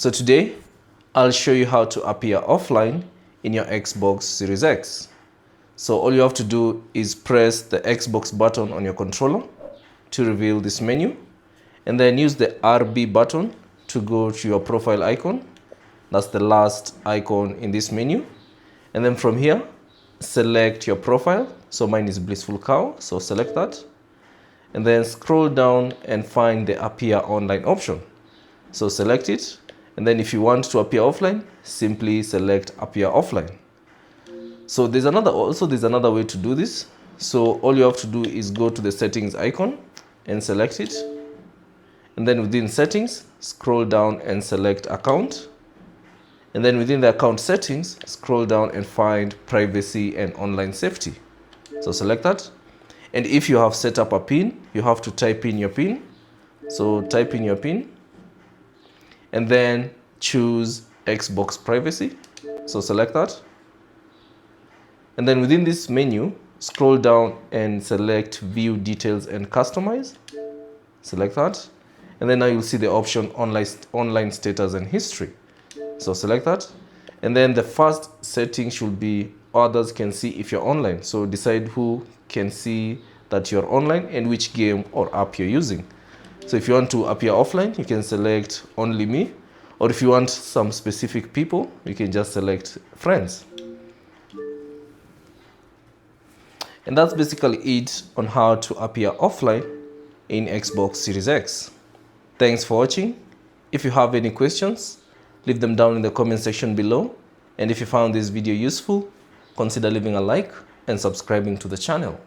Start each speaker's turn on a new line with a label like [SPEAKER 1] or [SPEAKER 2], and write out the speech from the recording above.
[SPEAKER 1] So today, I'll show you how to appear offline in your Xbox Series X. So all you have to do is press the Xbox button on your controller to reveal this menu, and then use the RB button to go to your profile icon. That's the last icon in this menu. And then from here, select your profile. So mine is Blissful Cow, so select that. And then scroll down and find the appear online option. So select it. And then if you want to appear offline, simply select appear offline. So there's another way to do this. So all you have to do is go to the settings icon and select it. And then within settings, scroll down and select account. And then within the account settings, scroll down and find privacy and online safety. So select that. And if you have set up a PIN, you have to type in your PIN. So type in your PIN and then choose Xbox privacy. So select that. And then within this menu, scroll down and select view details and customize. Select that. And then now you'll see the option online status and history. So select that. And then the first setting should be others can see if you're online. So decide who can see that you're online and which game or app you're using. So if you want to appear offline, you can select only me. Or if you want some specific people, you can just select friends. And that's basically it on how to appear offline in Xbox Series X. Thanks for watching. If you have any questions, leave them down in the comment section below. And if you found this video useful, consider leaving a like and subscribing to the channel.